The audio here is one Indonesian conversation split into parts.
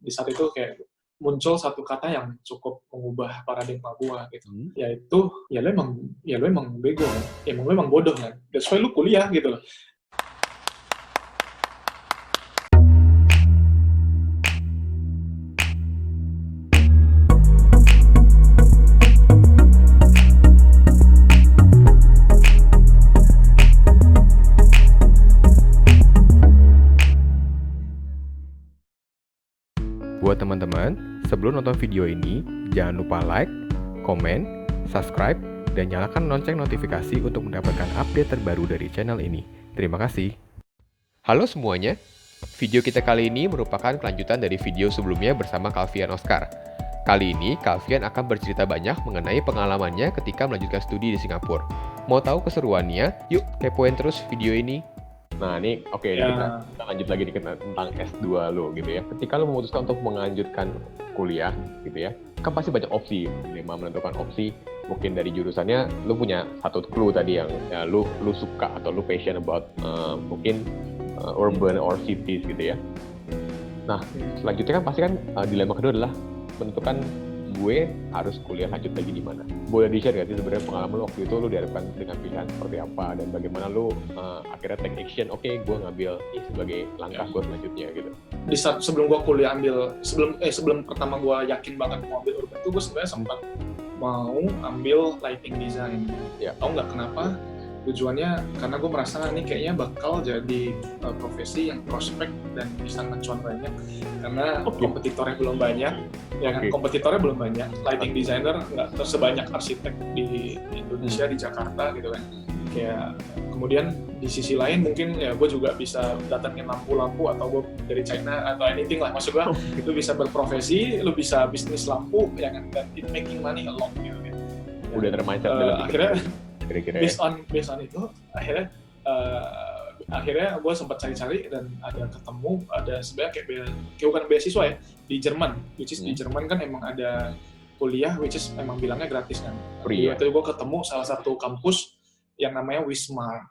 di saat itu kayak muncul satu kata yang cukup mengubah paradigma gua gitu. Yaitu ya lu emang bego kan. Emang lu emang bodoh kan. That's why lu kuliah gitu loh. Buat teman-teman, sebelum nonton video ini, jangan lupa like, komen, subscribe, dan nyalakan lonceng notifikasi untuk mendapatkan update terbaru dari channel ini. Terima kasih. Halo semuanya, video kita kali ini merupakan kelanjutan dari video sebelumnya bersama Calvian Oscar. Kali ini, Calvian akan bercerita banyak mengenai pengalamannya ketika melanjutkan studi di Singapura. Mau tahu keseruannya? Yuk, kepoin terus video ini. Nah, ini oke, kita lanjut lagi nih tentang S2 lo gitu ya. Ketika lo memutuskan untuk melanjutkan kuliah gitu ya, kan pasti banyak opsi. Lima menentukan opsi, mungkin dari jurusannya lo punya satu clue tadi yang ya, lo suka atau lo passion about mungkin urban or cities gitu ya. Nah, selanjutnya kan pasti kan dilema kedua adalah menentukan gue harus kuliah lanjut lagi di mana. Boleh di-share nggak sih sebenarnya pengalaman lo waktu itu lo dihadapkan dengan pilihan seperti apa dan bagaimana lo akhirnya take action, oke, gue ngambil ini sebagai langkah gue selanjutnya gitu. Di saat sebelum gue kuliah sebelum pertama gue yakin banget mau ambil urban itu gue sebenarnya sempat mau ambil lighting design. Ya. Tahu nggak kenapa? Tujuannya karena gue merasa ini kayaknya bakal jadi profesi yang prospek dan bisa ngecuan banyak karena kompetitornya belum banyak, ya kan? Kompetitornya belum banyak. Lighting designer nggak sebanyak arsitek di Indonesia, di Jakarta gitu kan. Kayak kemudian di sisi lain mungkin ya gue juga bisa datangin lampu-lampu atau gue dari China atau anything lah, maksud gue itu bisa berprofesi, lu bisa bisnis lampu ya kan, dan it making money a lot gitu kan. Udah termacet dalam akhirnya kira-kira based on itu akhirnya gue sempat cari-cari dan ada ketemu ada sebenarnya kayak bukan beasiswa ya di Jerman, which is di Jerman kan emang ada kuliah which is emang bilangnya gratis kan. Waktu itu gue ketemu salah satu kampus yang namanya Wismar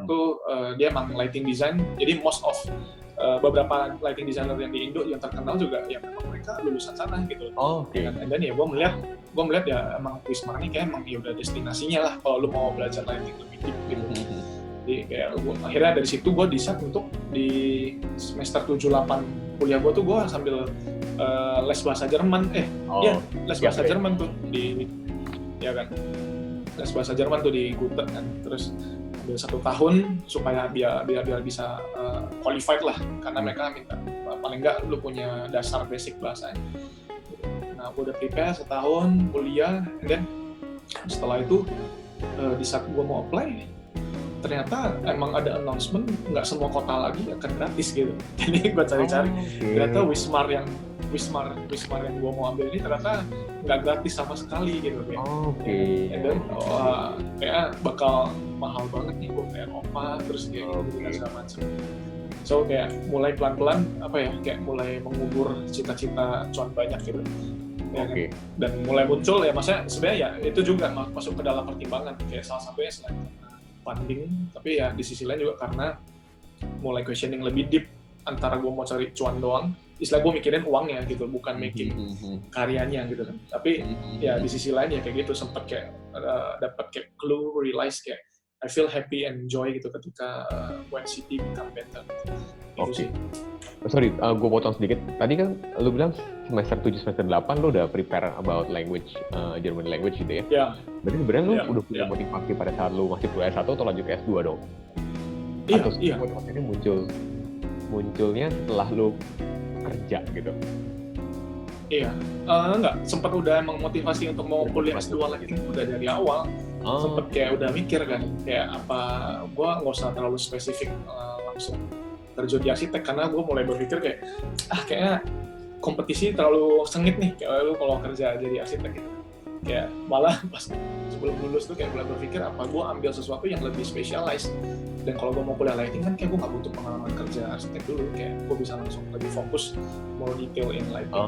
tuh dia emang lighting design, jadi most of beberapa lighting designer yang di Indo yang terkenal juga yang memang mereka lulusan sana gitu. Dan ya gue melihat ya emang Wismar ini kayak emang ya udah destinasinya lah kalau lu mau belajar lighting lebih deep gitu. Jadi kayak akhirnya dari situ gue decide untuk di semester 7-8 kuliah gue tuh gue sambil les bahasa Jerman les bahasa Jerman tuh di ya kan, les bahasa Jerman tuh di Gute kan, terus ambil 1 tahun supaya biar bisa qualified lah, karena mereka minta paling nggak lu punya dasar basic bahasanya. Nah, gue udah prepare setahun kuliah, dan setelah itu di saat gue mau apply, ternyata emang ada announcement nggak semua kota lagi akan gratis gitu. Jadi gue cari-cari, ternyata Wismar yang gue mau ambil ini ternyata nggak gratis sama sekali gitu kayak. Dan kayak bakal mahal banget nih, gue kayak opa terus kayak gitu segala macam. So kayak mulai pelan-pelan kayak mulai mengubur cita-cita cuan banyak gitu. Ya kan? Dan mulai muncul ya, maksudnya sebenarnya ya itu juga masuk ke dalam pertimbangan kayak salah satunya selain funding, tapi ya di sisi lain juga karena mulai questioning lebih deep antara gue mau cari cuan doang, istilah gue mikirin uangnya gitu, bukan making karyanya gitu kan. Tapi ya di sisi lain ya kayak gitu, sempet kayak dapat kayak clue, realize kayak I feel happy and joy gitu ketika when city become better. Sorry, gue potong sedikit. Tadi kan lu bilang semester 7, semester 8 lu udah prepare about language, German language gitu ya? Iya. Berarti sebenarnya lu udah punya motivasi pada saat lu masih kuliah S1 atau lanjut ke S2 dong? Iya. Atau motivasinya munculnya setelah lu kerja gitu? Iya, enggak, sempat udah emang motivasi untuk mau kuliah S2 lagi udah dari awal. Sempet kayak udah mikir kan, kayak apa gue nggak usah terlalu spesifik langsung terjun di arsitek, karena gue mulai berpikir kayak kayaknya kompetisi terlalu sengit nih kayak lu kalau kerja jadi arsitek gitu. Kayak malah pas sebelum lulus tuh kayak mulai berpikir apa gue ambil sesuatu yang lebih specialized, dan kalau gue mau kuliah lighting kan kayak gue nggak butuh pengalaman kerja arsitek dulu, kayak gue bisa langsung lebih fokus more detail in lighting.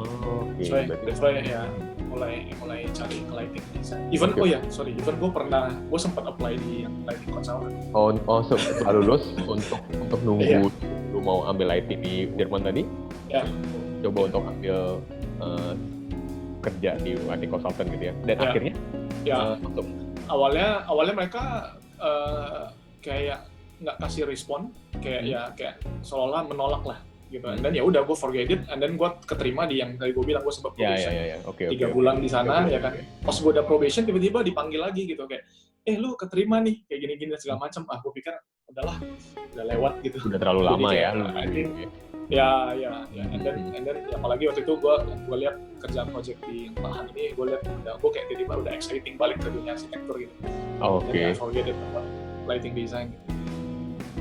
That's why ya mulai cari ke lighting design. Even gue sempat apply di yang lighting consultant. Setelah lulus untuk nunggu lu mau ambil lighting di Jerman tadi? Ya. coba untuk ambil kerja di IT consultant gitu ya, dan akhirnya untuk awalnya mereka kayak nggak kasih respon, kayak seolah menolak lah gitu. Dan ya udah gue forget it, and then gue keterima di yang tadi gue bilang, gue sebab probation 3 bulan di sana ya kan. Pas gue udah probation tiba-tiba dipanggil lagi gitu, kayak lu keterima nih, kayak gini-gini segala macam. Gue pikir udahlah, udah lewat gitu, udah terlalu lama ya. And then apalagi waktu itu gue lihat kerjaan project di Malahan ini, gue lihat gue kayak tiba-tiba udah exciting balik ke dunia arsitektur gitu. Dan forget it about lighting design gitu.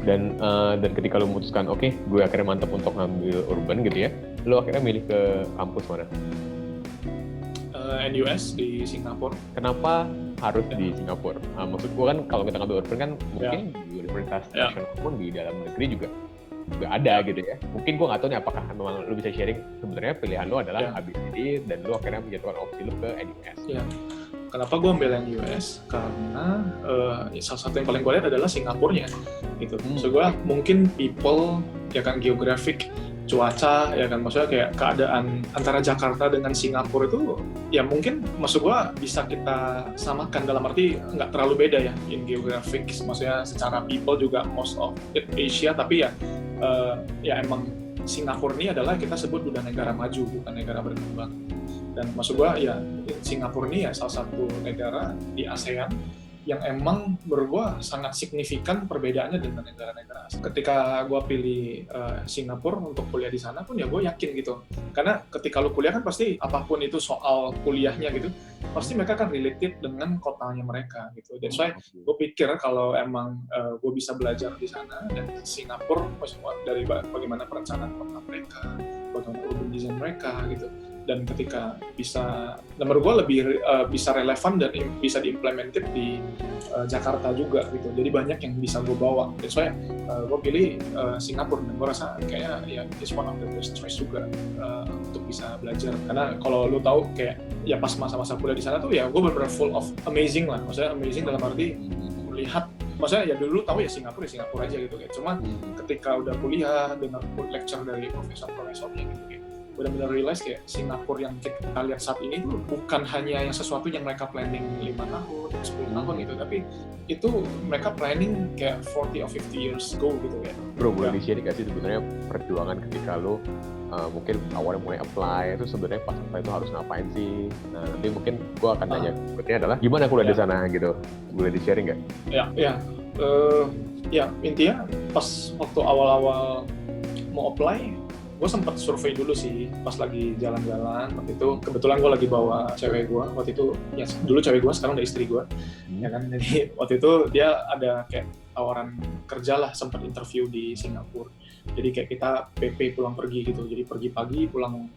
Dan ketika lo memutuskan gue akhirnya mantap untuk ngambil urban gitu ya, lo akhirnya milih ke kampus mana? NUS di Singapura. Kenapa harus di Singapura? Maksud gue kan kalau kita ngambil urban kan mungkin di universitas nasional pun di dalam negeri juga ada gitu ya. Mungkin gue nggak tahu nih apakah memang lo bisa sharing sebenarnya pilihan lo adalah ABCD dan lo akhirnya menjatuhkan opsi lo ke NUS. Kenapa gue ambil NUS? Karena salah satu yang paling gue lihat adalah Singapurnya gitu. Maksud gue mungkin people ya kan, geografik, cuaca ya kan, maksudnya kayak keadaan antara Jakarta dengan Singapura itu ya mungkin maksud gue bisa kita samakan, dalam arti nggak terlalu beda ya in geografik, maksudnya secara people juga most of it Asia, tapi ya emang Singapura ini adalah kita sebut udah negara maju, bukan negara berkembang. Dan maksud gue ya Singapura ini ya salah satu negara di ASEAN yang emang menurut gue sangat signifikan perbedaannya dengan negara-negara ASEAN. Ketika gue pilih Singapura untuk kuliah di sana pun ya gue yakin gitu, karena ketika lu kuliah kan pasti apapun itu soal kuliahnya gitu, pasti mereka kan related dengan kotanya mereka gitu. Dan saya gue pikir kalau emang gue bisa belajar di sana dan Singapura dari bagaimana perencanaan kota mereka, bagaimana urban design mereka gitu, dan ketika bisa, menurut gue lebih bisa relevan dan bisa diimplemented di Jakarta juga gitu. Jadi banyak yang bisa gue bawa. Jadi saya gue pilih Singapura, dan gue rasa kayaknya ya it's one of the best choice juga untuk bisa belajar. Karena kalau lu tahu kayak ya pas masa-masa kuliah di sana tuh ya gue benar-benar full of amazing lah. Maksudnya amazing dalam arti melihat, maksudnya ya dulu tahu ya Singapura aja gitu kayak. Cuma ketika udah kuliah dengan lecture dari profesor-profesornya gitu kayak, benar-benar realize kayak Singapura yang kita lihat saat ini tuh bukan hanya yang sesuatu yang mereka planning 5 tahun, 10 tahun gitu, tapi itu mereka planning kayak 40 or 50 years ago gitu kayak. Bro, boleh di-share nggak sih sebenarnya perjuangan ketika lo mungkin awalnya mulai apply itu sebenarnya pas apply itu harus ngapain sih? Nah, nanti mungkin gue akan tanya berikutnya adalah gimana kuliah di sana gitu. Boleh di-sharing nggak? Ya, intinya pas waktu awal-awal mau apply, gue sempat survei dulu sih pas lagi jalan-jalan. Waktu itu kebetulan gue lagi bawa cewek gue, waktu itu ya dulu cewek gue, sekarang udah istri gue, ya kan. Jadi waktu itu dia ada kayak tawaran kerja lah, sempat interview di Singapura. Jadi kayak kita PP pulang pergi gitu, jadi pergi pagi pulang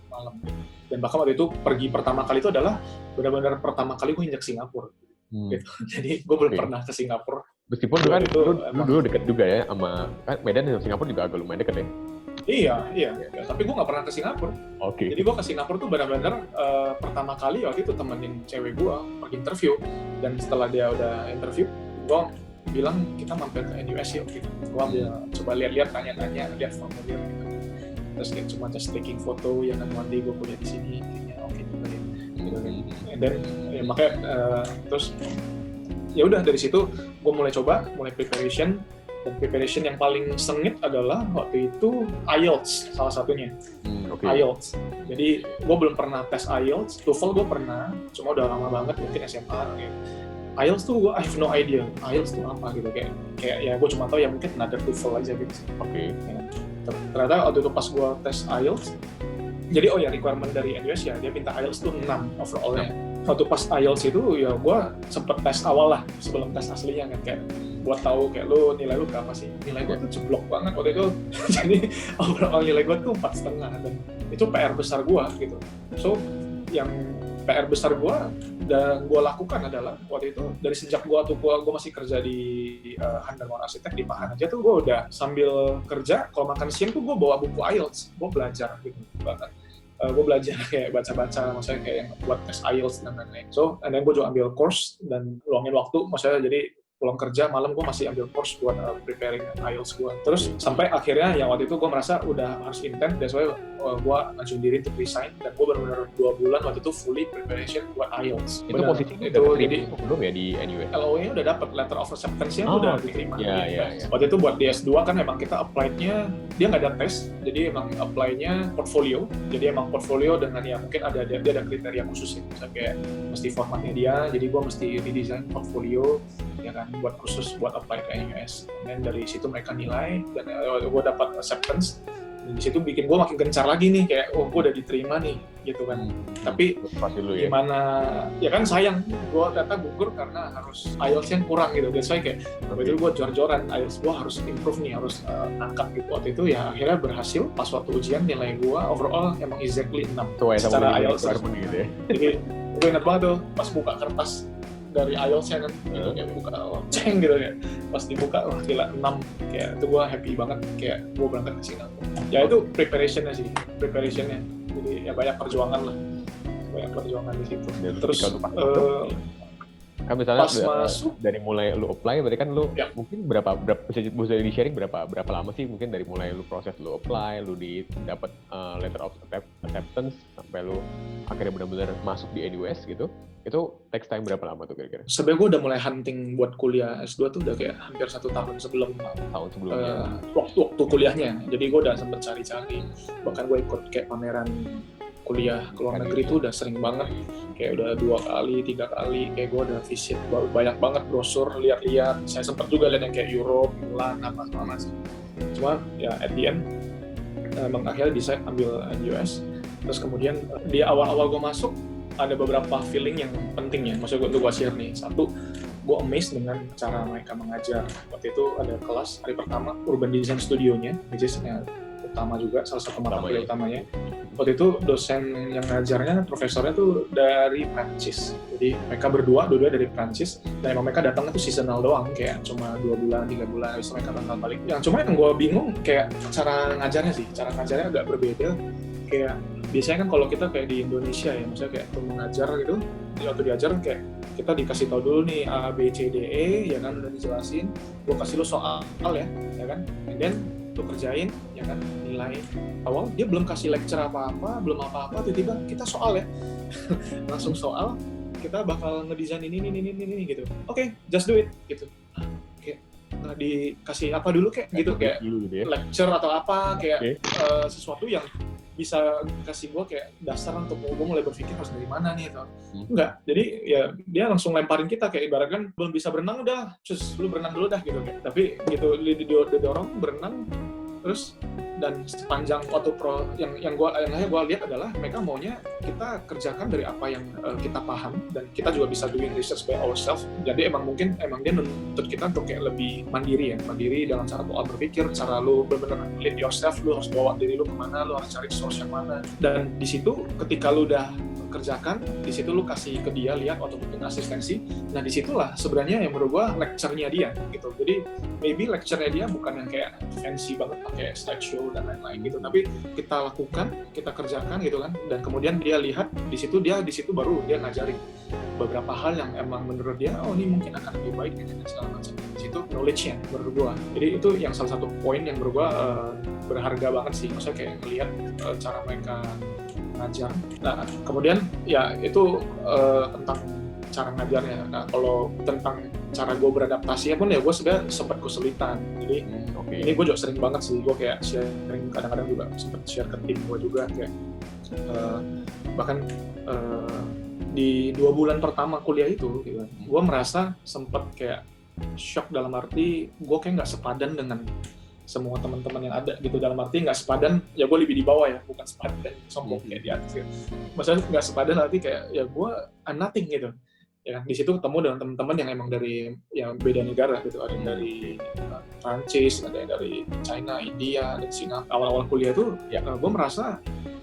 malam. Dan bahkan waktu itu pergi pertama kali itu adalah benar-benar pertama kali gue injak Singapura. Gitu. Jadi gue belum pernah ke Singapura. Meskipun kan dulu deket juga ya sama kan, Medan dan Singapura juga agak lumayan deket ya. Iya. Tapi gue nggak pernah ke Singapura. Jadi gue ke Singapura tuh benar-benar pertama kali waktu itu temenin cewek gue pergi interview, dan setelah dia udah interview, gue bilang kita mampir ke NUS yuk gitu. Gue coba lihat-lihat, tanya-tanya, lihat formulir gitu. Terus kayak cuma just taking foto, ya kan, one day gue kuliah di sini, kayaknya oke juga ya. Gitu. Dan ya, makanya terus ya udah dari situ gue mulai preparation. Dan preparation yang paling sengit adalah waktu itu IELTS salah satunya. IELTS. Jadi gue belum pernah tes IELTS. TOEFL gue pernah, cuma udah lama banget, mungkin SMA. Gitu. IELTS tuh gue I have no idea. IELTS tuh apa gitu, kayak ya gue cuma tahu ya mungkin another TOEFL aja gitu. Ya. Ternyata waktu itu pas gue tes IELTS, jadi requirement dari NUS ya dia minta IELTS tuh 6 overall-nya. Waktu pas IELTS itu ya gue sempet tes awal lah sebelum tes aslinya kan, kayak buat tahu kayak nilai lu berapa sih. Nilai gue tuh jeblok banget waktu itu. Jadi overall nilai gue tuh 4,5, dan itu PR besar gue gitu. So yang PR besar gue dan gue lakukan adalah waktu itu dari sejak gue masih kerja di Handarwan Arsitek di Pahan aja tuh gue udah sambil kerja kalau makan siang tuh gue bawa buku IELTS, gue belajar gitu banget. Gue belajar kayak baca-baca, maksudnya kayak yang buat tes IELTS dan lain-lain. So, and then gue juga ambil course dan luangin waktu, maksudnya jadi pulang kerja malam gue masih ambil course buat preparing IELTS gue. Terus sampai akhirnya yang waktu itu gue merasa udah harus intens, that's why gue ngajuin diri untuk resign, dan gue benar-benar 2 bulan waktu itu fully preparation buat IELTS. Itu posisinya itu jadi belum ya di NUS? LOE-nya udah dapat, letter of acceptance-nya udah diterima. Iya. Waktu itu buat DS2 kan emang kita apply-nya, dia nggak ada tes, jadi emang apply-nya portfolio. Jadi emang portfolio dengan ya mungkin dia ada kriteria khusus ya, misalnya kayak mesti formatnya dia, jadi gue mesti redesign portfolio ya kan, buat khusus buat apply ke NUS. Dan dari situ mereka nilai, dan gue dapat acceptance. Dan di situ bikin gue makin gencar lagi nih, kayak gue udah diterima nih gitu kan. Tapi gimana ya kan, sayang gue ternyata gugur karena harus IELTS yang kurang gitu. That's why kayak waktu itu gue jor-joran IELTS gue harus improve nih, harus angkat gitu. Waktu itu ya akhirnya berhasil, pas waktu ujian nilai gue overall emang exactly 6 secara IELTS gitu ya. Jadi gue ingat banget tuh pas buka kertas dari IELTS-nya kan, gitu, kayak buka ceng gitu ya, pas dibuka wah gila 6, kayak itu gue happy banget, kayak gue berangkat ke Singapura. Ya itu preparationnya, jadi ya banyak perjuangan di situ. Terus kan misalnya pas masuk dari mulai lu apply, berarti kan lu mungkin berapa bisa di sharing berapa lama sih mungkin dari mulai lu proses lu apply, lu dapat letter of acceptance sampai lu akhirnya benar-benar masuk di NUS gitu, itu takes time berapa lama tuh kira-kira? Sebenarnya gue udah mulai hunting buat kuliah S2 tuh udah kayak hampir 1 tahun sebelumnya. Waktu kuliahnya, jadi gue udah sempet cari-cari, bahkan gue ikut kayak pameran kuliah ke luar negeri tuh udah sering banget, kayak udah 2 kali, 3 kali, kayak gue udah visit banyak banget brosur, lihat-lihat. Saya sempat juga lihat yang kayak Europe, Milan, apa sih. Cuma ya at the end emang akhirnya decide ambil US. Terus kemudian di awal-awal gue masuk ada beberapa feeling yang penting ya, maksudnya gue share nih. Satu, gue amazed dengan cara mereka mengajar. Waktu itu ada kelas hari pertama Urban Design Studio-nya, which is utama juga, salah satu mata kuliah utamanya. Waktu itu dosen yang ngajarnya, profesornya tuh dari Prancis. Jadi mereka dua dari Prancis, dan emang mereka datangnya tuh seasonal doang, kayak cuma 2 bulan, 3 bulan, habis mereka datang balik. Yang cuma yang gue bingung, kayak cara ngajarnya agak berbeda. Kayak biasanya kan kalau kita kayak di Indonesia ya, maksudnya kayak untuk mengajar gitu, waktu diajar kayak kita dikasih tahu dulu nih A, B, C, D, E, ya kan, udah dijelasin, gue kasih lo soal ya kan, and then lo kerjain, ya kan, nilai. Awal dia belum kasih lecture apa-apa, belum apa-apa, tiba-tiba kita soal ya, langsung soal, kita bakal ngedesain ini gitu. Oke, just do it gitu. Kayak nggak dikasih apa dulu kayak gitu, kayak lecture atau apa, kayak sesuatu yang bisa kasih gue kayak dasar untuk gue mulai berpikir harus dari mana nih atau enggak. Jadi ya dia langsung lemparin kita kayak ibaratkan belum bisa berenang udah, lu berenang dulu dah gitu kayak. Tapi gitu didorong berenang terus, dan sepanjang waktu yang gue lihat adalah mereka maunya kita kerjakan dari apa yang kita paham, dan kita juga bisa doing research by ourselves. Jadi emang dia menuntut kita untuk kayak lebih mandiri dalam cara pola berpikir, cara lu benar-benar lead yourself, lu harus bawa diri lu kemana, lu harus cari source yang mana. Dan di situ ketika lu udah kerjakan, di situ lu kasih ke dia lihat atau mungkin asistensi. Nah disitulah sebenarnya yang menurut gua lecture-nya dia gitu. Jadi maybe lecture-nya dia bukan yang kayak fancy banget pakai slideshow dan lain-lain gitu, tapi kita lakukan, kita kerjakan gitu kan, dan kemudian dia lihat di situ baru dia ngajarin beberapa hal yang emang menurut dia ini mungkin akan lebih baik dan segala macam. Di situ knowledge-nya menurut gua. Jadi itu yang salah satu poin yang menurut gua berharga banget sih, maksudnya kayak ngelihat cara mereka ngajar. Nah, kemudian ya itu tentang cara ngajarnya. Nah, kalau tentang cara gue beradaptasinya pun ya gue sebenarnya sempat kesulitan. Jadi ini gue juga sering banget sih, gue kayak sharing, kadang-kadang juga sempat share ke tim gue juga kayak bahkan di 2 bulan pertama kuliah itu gitu, gue merasa sempat kayak shock, dalam arti gue kayak nggak sepadan dengan semua teman-teman yang ada gitu, dalam arti nggak sepadan, ya gue lebih di bawah ya, bukan sepadan sombong kayak di atas gitu. Maksudnya nggak sepadan arti kayak ya gue nothing gitu. Ya di situ ketemu dengan teman-teman yang emang dari yang beda negara gitu, ada yang dari Prancis, ada yang dari China, India, dan Singapura. Awal-awal kuliah tuh ya gue merasa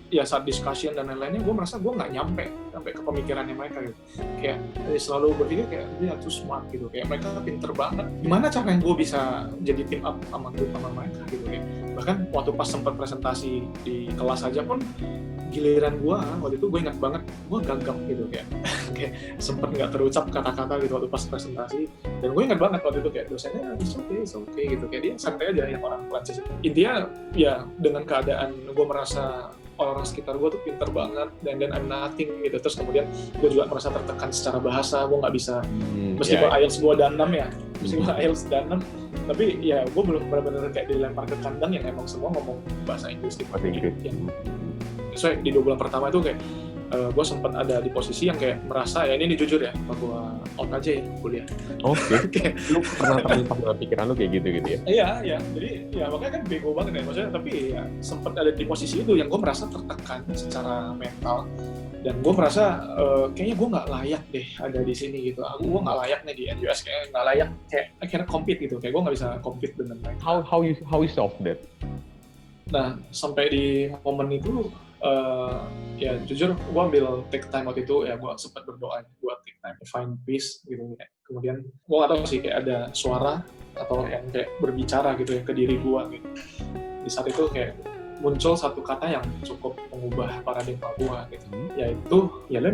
ya saat discussion dan lain-lainnya gue merasa gue nggak nyampe sampai ke pemikirannya mereka gitu. Kayak selalu berpikir kayak dia too smart gitu, kayak mereka pinter banget, gimana caranya gue bisa jadi team up sama mereka gitu kayak. Bahkan waktu pas sempat presentasi di kelas aja pun giliran gue waktu itu gue ingat banget gue gagap gitu kayak kayak sempet nggak terucap kata-kata gitu waktu pas presentasi, dan gue ingat banget waktu itu kayak dosennya it's okay gitu, kayak dia santai aja yang orang Prancis. Intinya ya dengan keadaan gue merasa orang sekitar gue tuh pinter banget dan I'm nothing gitu, terus kemudian gue juga merasa tertekan secara bahasa, gue nggak bisa meskipun IELTS gue dalam ya, meskipun IELTS dalam, tapi ya gue belum benar-benar kayak dilempar ke kandang yang emang semua ngomong bahasa Inggris gitu. So di 2 bulan pertama itu kayak gue sempat ada di posisi yang kayak merasa ya ini jujur ya, apa gue out aja ya kuliah. Oke. Lu pernah terlintas dalam pikiran lu kayak gitu ya? Iya, jadi ya makanya kan bego banget ya maksudnya, tapi ya sempat ada di posisi itu yang gue merasa tertekan secara mental, dan gue merasa kayaknya gue nggak layak deh ada di sini gitu. Gue nggak layak nih di NUS, kayaknya nggak layak, kayak akhirnya compete gitu, kayak gue nggak bisa compete dengan mereka. How you solve that? Nah sampai di momen itu ya jujur gue ambil take time waktu itu ya, gue sempat berdoa buat take time find peace gitu ya. Kemudian gue nggak tahu sih kayak ada suara atau yang kayak berbicara gitu ya ke diri gue gitu. Di saat itu kayak muncul satu kata yang cukup mengubah paradigma gue gitu, yaitu ya lo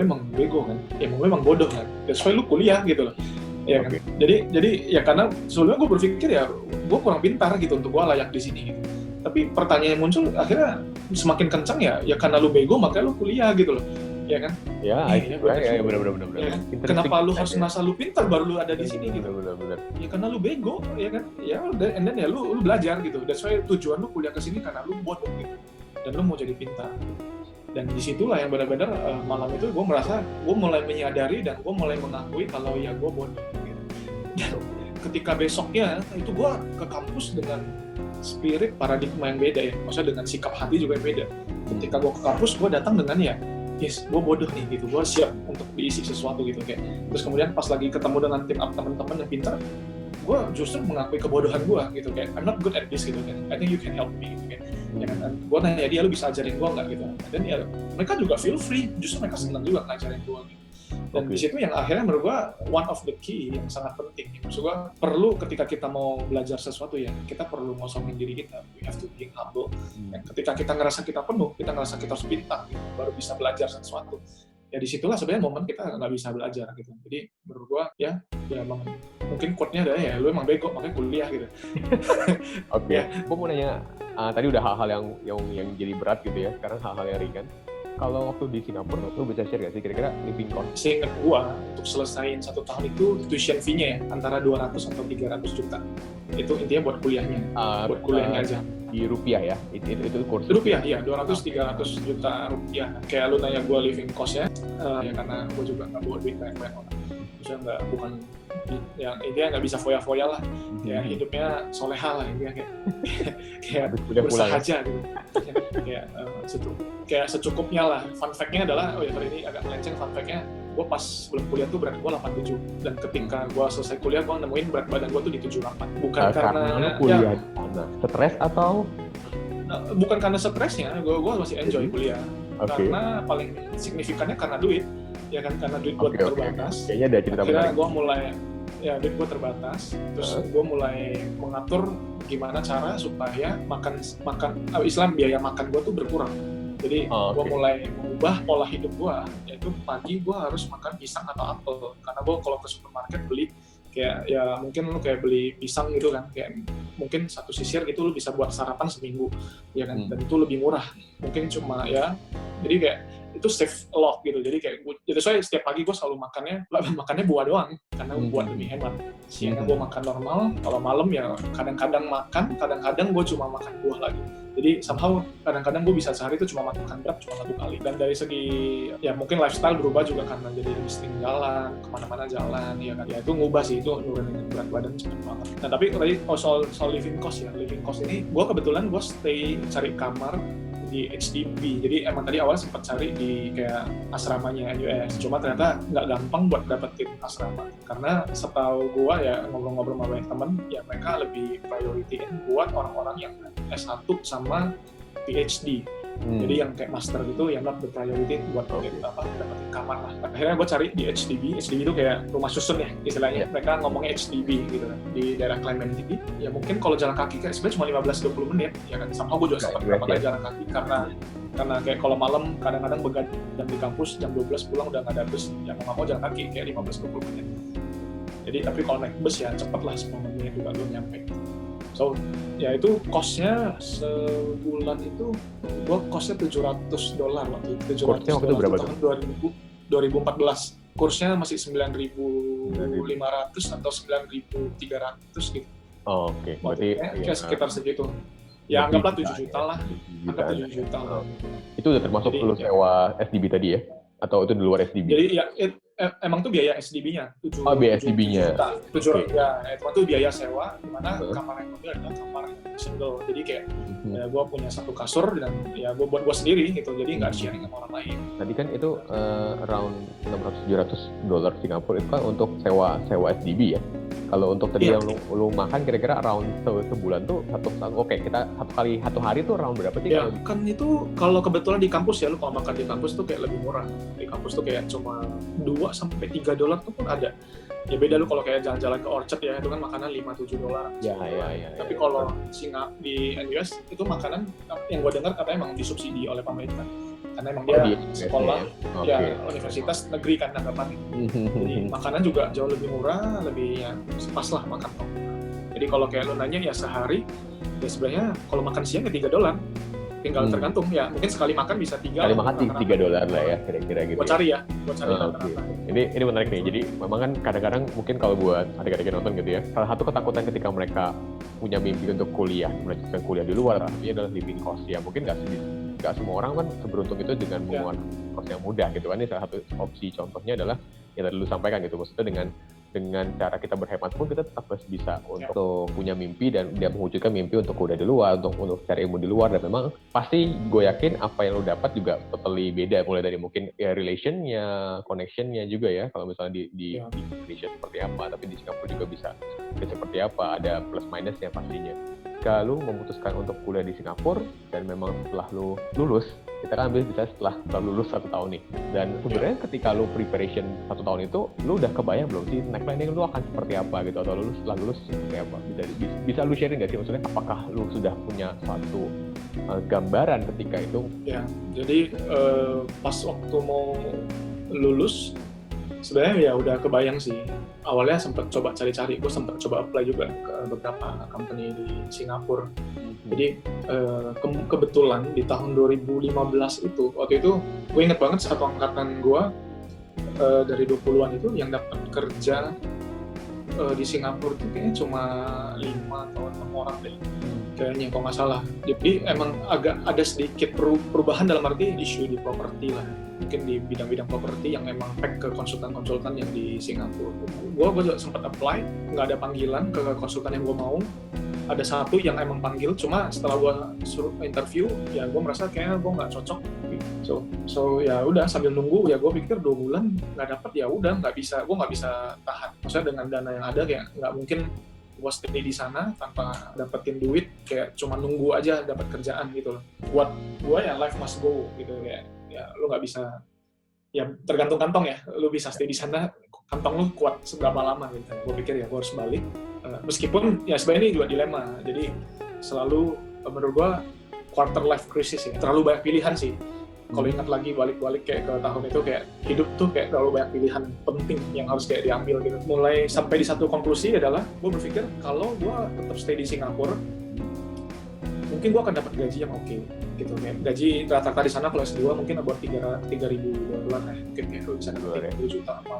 emang bego kan, ya lo emang bodoh kan, that's why lo kuliah gitu loh ya kan. Jadi ya karena sebelumnya gue berpikir ya gue kurang pintar gitu untuk gue layak di sini gitu. Tapi pertanyaan yang muncul akhirnya semakin kencang ya karena lu bego makanya lu kuliah gitu loh, ya kan? Ya benar. Ya, kenapa lu harus merasa lu pintar baru lu ada di sini gitu? Benar. Ya karena lu bego, ya kan? Ya udah, and then ya lu belajar gitu. That's why tujuan lu kuliah ke sini karena lu bodoh gitu. Dan lu mau jadi pintar. Dan disitulah yang benar-benar malam itu gue merasa gue mulai menyadari dan gue mulai mengakui kalau ya gue bodoh gitu. Dan ketika besoknya itu gue ke kampus dengan spirit paradigma yang beda ya, maksudnya dengan sikap hati juga yang beda. Ketika gue ke kampus, gue datang dengan ya, yes, gue bodoh nih gitu, gue siap untuk diisi sesuatu gitu kayak. Terus kemudian pas lagi ketemu dengan tim up teman-teman yang pintar, gue justru mengakui kebodohan gue gitu kayak, I'm not good at this gitu kan, I think you can help me gitu kan. Ya kan, gue nanya dia, lu bisa ajarin gue nggak gitu. Dan ya mereka juga feel free, justru mereka senang juga ngajarin gue gitu. Dan di situ yang akhirnya menurut gue one of the key yang sangat penting. Maksud gue perlu ketika kita mau belajar sesuatu ya, kita perlu ngosongin diri kita. We have to be humble. Dan ketika kita ngerasa kita penuh, kita ngerasa kita harus pintar, gitu, baru bisa belajar sesuatu. Ya disitulah sebenarnya momen kita nggak bisa belajar gitu. Jadi menurut gue ya emang mungkin quote-nya ada ya, lu emang bego makanya kuliah gitu. Oke. Gue mau nanya, tadi udah hal-hal yang jadi berat gitu ya. Sekarang hal-hal yang ringan. Kalau waktu di Singapura, lu bisa share gak sih kira-kira living cost? Seingat gua, untuk selesaiin 1 tahun itu tuition fee-nya ya, antara 200 atau 300 juta. Itu intinya buat kuliahnya, buat kuliahnya aja. Di rupiah ya? Itu kursus? Rupiah, iya, 200-300 juta rupiah. Kayak lu nanya gua living cost ya karena gua juga nggak bawa duit banyak orang. Maksudnya bukan yang intinya nggak bisa foya-foya lah, ya hidupnya soleha lah intinya kayak berusaha aja gitu, kayak secukupnya lah. Fun fact-nya adalah, kali ini agak melenceng, fun fact-nya gue pas sebelum kuliah tuh berat gue 87, dan ketika gue selesai kuliah gue nemuin berat badan gue tuh di 78. Bukan karena kuliah stres atau bukan karena stresnya, gue masih enjoy kuliah. Karena paling signifikannya karena duit, ya kan, karena duit gue terbatas. Kayaknya ada cerita menarik. Akhirnya gue mulai, ya duit gue terbatas, terus gue mulai mengatur gimana cara supaya makan Islam biaya makan gue tuh berkurang. Jadi gue mulai mengubah pola hidup gue, yaitu pagi gue harus makan pisang atau apel, karena gue kalau ke supermarket beli kayak ya mungkin lu kayak beli pisang gitu kan, kayak mungkin 1 sisir gitu lu bisa buat sarapan seminggu, ya kan, dan itu lebih murah, mungkin cuma ya, jadi kayak itu save a lot gitu. Jadi kayak jadi saya setiap pagi gue selalu makannya buah doang karena buat lebih hemat. Siang gue makan normal, kalau malam ya kadang-kadang makan, kadang-kadang gue cuma makan buah lagi. Jadi somehow kadang-kadang gue bisa sehari itu cuma makan berat cuma 1 kali. Dan dari segi ya mungkin lifestyle berubah juga karena jadi lebih sering jalan, kemana-mana jalan, ya kan. Ya itu ngubah sih, itu nurunin berat badan cepet banget. Nah tapi tadi soal living cost ya, living cost ini gue kebetulan gue stay cari kamar di HDB, jadi emang tadi awal sempat cari di kayak asramanya NUS, cuma ternyata nggak gampang buat dapetin asrama, karena setahu gua ya ngobrol-ngobrol sama banyak temen, ya mereka lebih priority buat orang-orang yang S1 sama PhD, Jadi yang kayak master gitu yang not the priority buat dapetin kamar lah. Akhirnya gue cari di HDB itu kayak rumah susun ya istilahnya. Mereka ngomongnya HDB gitu kan, di daerah Clementi. Ya mungkin kalau jalan kaki kayak sebenarnya cuma 15-20 menit ya kan. Sama gue juga sempat berapa kali jalan kaki karena kayak kalau malam kadang-kadang begadang di kampus jam 12 pulang udah nggak ada bus, ya mau nggak mau jalan kaki kayak 15-20 menit. Jadi tapi kalau naik bus ya cepet lah 10 menit juga lu nyampe. So ya itu cost-nya sebulan itu gua cost-nya $700 waktu itu. Kursnya waktu itu berapa tahun 2014. Kursnya masih 9.500 atau 9.300 gitu. Oh, oke. Berarti kayak sekitar segitu. Ya anggaplah 7 juta lah. Anggap 7 juta lah. Itu udah termasuk lu sewa SDB tadi ya? Atau itu di luar SDB? Jadi ya emang tuh biaya SDB-nya. Biaya SDB-nya. 7 ya, itu tuh biaya sewa, di mana kamar yang mobil adalah kamar yang single. Jadi kayak ya, gue punya satu kasur dan ya gue buat gue sendiri gitu. Jadi nggak sharing sama orang lain. Tadi kan itu around $600-700 Singapura itu kan untuk sewa SDB ya. Kalau untuk tadi yang lu makan kira-kira around sebulan tuh satu hari tuh around berapa sih? Ya kan itu kalau kebetulan di kampus ya, lu kalau makan di kampus tuh kayak lebih murah. Di kampus tuh kayak cuma $2-3 tuh pun ada. Ya beda lu kalau kayak jalan-jalan ke Orchard ya, itu kan makanan $5-7. Ya. Tapi kalau di NUS itu makanan yang gue dengar katanya emang disubsidi oleh pemerintah. Karena emang dia sekolah universitas negeri kan anggapannya. Jadi makanan juga jauh lebih murah, lebih ya pas lah makan. Jadi kalau kayak lo nanya ya sehari, ya sebenarnya kalau makan siang ya $3. Tinggal tergantung ya, mungkin sekali makan bisa 3. Sekali makan $3 lah ya, kira-kira gitu. Buat cari rata-rata. Ini menarik nih. Jadi memang kan kadang-kadang mungkin kalau buat adik-adik yang nonton gitu ya, salah satu ketakutan ketika mereka punya mimpi untuk melanjutkan kuliah di luar, tapi adalah living cost ya. Mungkin nggak semua orang kan seberuntung itu dengan mengeluarkan cost yang mudah gitu kan. Ini salah satu opsi contohnya adalah yang tadi lu sampaikan gitu, maksudnya dengan cara kita berhemat pun kita tetap masih bisa untuk punya mimpi dan dia mewujudkan mimpi untuk kuliah di luar, untuk cari ilmu di luar. Dan memang pasti gue yakin apa yang lo dapat juga totally beda, mulai dari mungkin ya relation-nya, connection-nya juga ya. Kalau misalnya di Indonesia seperti apa, tapi di Singapura juga bisa seperti apa, ada plus minusnya pastinya. Kalau memutuskan untuk kuliah di Singapura dan memang setelah lo lulus, kita kan ambil bisa setelah lulus 1 tahun nih. Dan sebenarnya ketika lo preparation 1 tahun itu, lo udah kebayang belum sih next planning lo akan seperti apa gitu, atau setelah lulus seperti apa? Bisa lo sharing nggak sih, maksudnya apakah lo sudah punya suatu gambaran ketika itu? Ya, jadi pas waktu mau lulus sebenarnya ya udah kebayang sih. Awalnya sempat coba cari-cari, gue sempat coba apply juga ke beberapa company di Singapura. Jadi kebetulan di tahun 2015 itu, waktu itu gue inget banget satu angkatan gue dari 20-an itu yang dapat kerja di Singapura itu kayaknya cuma 5 atau 6 orang deh. Kayaknya kalau nggak salah. Jadi emang agak ada sedikit perubahan dalam arti isu di properti lah. Mungkin di bidang-bidang properti yang emang pack ke konsultan-konsultan yang di Singapura. Gue juga sempat apply, nggak ada panggilan ke konsultan yang gue mau. Ada satu yang emang panggil, cuma setelah gue suruh interview, ya gue merasa kayaknya gue nggak cocok. So ya udah sambil nunggu, ya gue pikir 2 bulan nggak dapet, ya udah gue nggak bisa tahan. Maksudnya dengan dana yang ada kayak nggak mungkin gue stay di sana tanpa dapetin duit, kayak cuma nunggu aja dapat kerjaan gitu loh. Buat gue ya life must go gitu, kayak ya lu nggak bisa, ya tergantung kantong ya, lu bisa stay di sana kantong lu kuat seberapa lama gitu. Gue pikir ya gue harus balik, meskipun ya sebenarnya ini juga dilema. Jadi selalu menurut gue quarter life crisis ya, terlalu banyak pilihan sih. Kalau ingat lagi balik-balik kayak ke tahun itu, kayak hidup tuh kayak terlalu banyak pilihan penting yang harus kayak diambil gitu. Mulai sampai di satu konklusi adalah gue berpikir kalau gue tetap stay di Singapura, mungkin gue akan dapat gaji yang oke gitu. Kayak gaji rata-rata di sana kalau S2 mungkin about $3,000 mungkin kayak bisa dapat 3 juta apa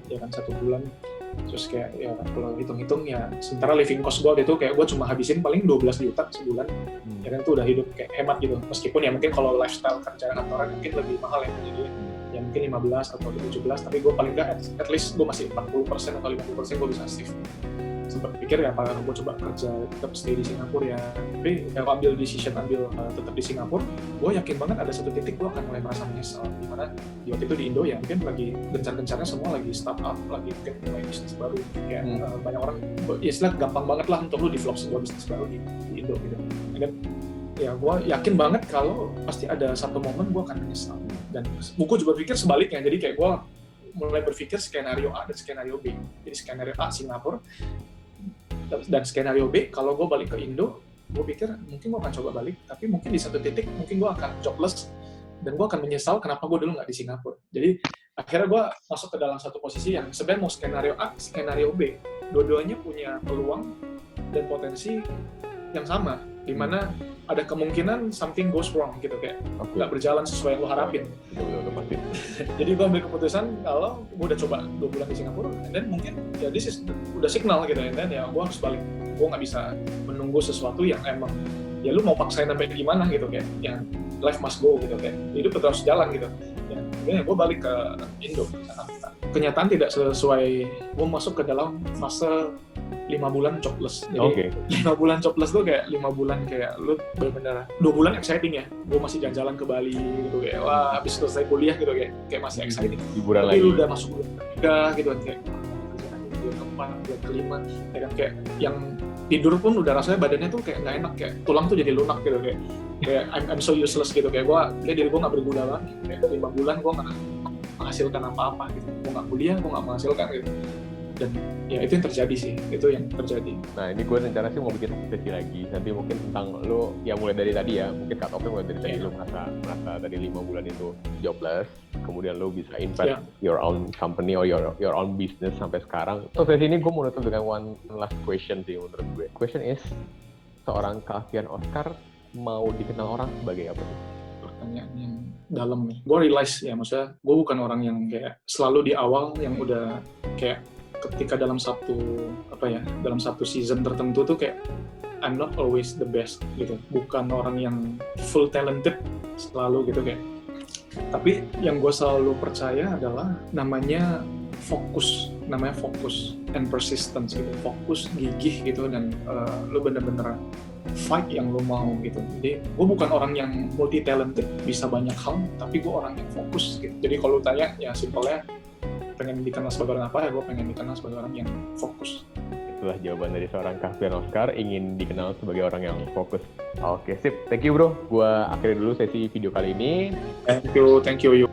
ya kan 1 bulan. Terus kayak ya kalau hitung-hitung ya sementara living cost gue gitu kayak gue cuma habisin paling 12 juta sebulan. Ya kan itu udah hidup kayak hemat gitu. Meskipun ya mungkin kalau lifestyle kerja kantoran mungkin lebih mahal ya, jadi ya mungkin 15 atau 17, tapi gue paling nggak at least gue masih 40% atau 50% gue bisa save. Sempat pikir ya apa gue coba kerja tetap stay di Singapura ya, tapi ya ambil tetap di Singapura, gue yakin banget ada satu titik gue akan mulai merasa menyesal, dimana di waktu itu di Indo ya mungkin lagi gencar-gencarnya semua lagi startup, lagi mungkin mulai bisnis baru, kayak banyak orang ya istilah gampang banget lah untuk lu develop sebuah bisnis baru di Indo gitu. Dan ya gue yakin banget kalau pasti ada satu momen gue akan menyesal. Dan buku juga pikir sebaliknya, jadi kayak gue mulai berpikir skenario A dan skenario B. Jadi skenario A Singapura, dan skenario B kalau gue balik ke Indo, gue pikir mungkin gue akan coba balik, tapi mungkin di satu titik mungkin gue akan jobless dan gue akan menyesal kenapa gue dulu nggak di Singapura. Jadi akhirnya gue masuk ke dalam satu posisi yang sebenarnya mau skenario A, skenario B, dua-duanya punya peluang dan potensi yang sama, di mana ada kemungkinan something goes wrong gitu, kayak nggak berjalan sesuai yang lo harapin. Jadi gue ambil keputusan kalau gue udah coba 2 bulan di Singapura, dan mungkin ya this is udah signal gitu, dan ya gue harus balik. Gue nggak bisa menunggu sesuatu yang emang ya lu mau paksain sampai gimana gitu, kayak yang life must go gitu, kayak hidup terus jalan gitu. Ya gue balik ke Indo. Kenyataan tidak sesuai, gue masuk ke dalam fase 5 bulan jobless. Jadi 5 bulan jobless tuh kayak 5 bulan kayak lu bener-bener 2 bulan exciting ya. Gue masih jalan-jalan ke Bali gitu, kayak wah habis selesai kuliah gitu, kayak masih exciting. Hiburan tapi lagi. Lu udah masuk bulan ketiga gitu kan, kayak bulan keempat, bulan kelima, ya kan, kayak yang tidur pun udah rasanya badannya tuh kayak nggak enak, kayak tulang tuh jadi lunak gitu, kayak I'm so useless gitu, kayak diri gue nggak berguna banget. Kayak 5 bulan gue nggak menghasilkan apa-apa gitu, gue nggak kuliah, gue nggak menghasilkan gitu. Dan ya itu yang terjadi sih, itu yang terjadi. Nah ini gue rencana sih mau bikin sesi lagi nanti mungkin tentang lo, ya mulai dari tadi ya, mungkin cut off-nya mulai dari tadi lo merasa tadi 5 bulan itu jobless, kemudian lo bisa invest your own company or your own business sampai sekarang. So sesi ini gue mau nutup dengan one last question sih menurut gue. Question is, seorang Kak-Alfian Oscar mau dikenal orang sebagai apa sih? Pertanyaan yang dalam nih. Gue realize ya, maksudnya gue bukan orang yang kayak selalu di awal yang udah kayak ketika dalam satu season tertentu tuh kayak I'm not always the best gitu. Bukan orang yang full talented selalu gitu kayak. Tapi yang gue selalu percaya adalah namanya fokus and persistence gitu. Fokus, gigih gitu, dan lo bener-bener fight yang lo mau gitu. Jadi gue bukan orang yang multi talented bisa banyak hal, tapi gue orang yang fokus gitu. Jadi kalau lo tanya ya simpelnya pengen dikenal sebagai orang apa, ya gue pengen dikenal sebagai orang yang fokus. Itulah jawaban dari seorang Kak-Alfian Oscar, ingin dikenal sebagai orang yang fokus. Oke, sip. Thank you bro. Gue akhiri dulu sesi video kali ini. Thank you.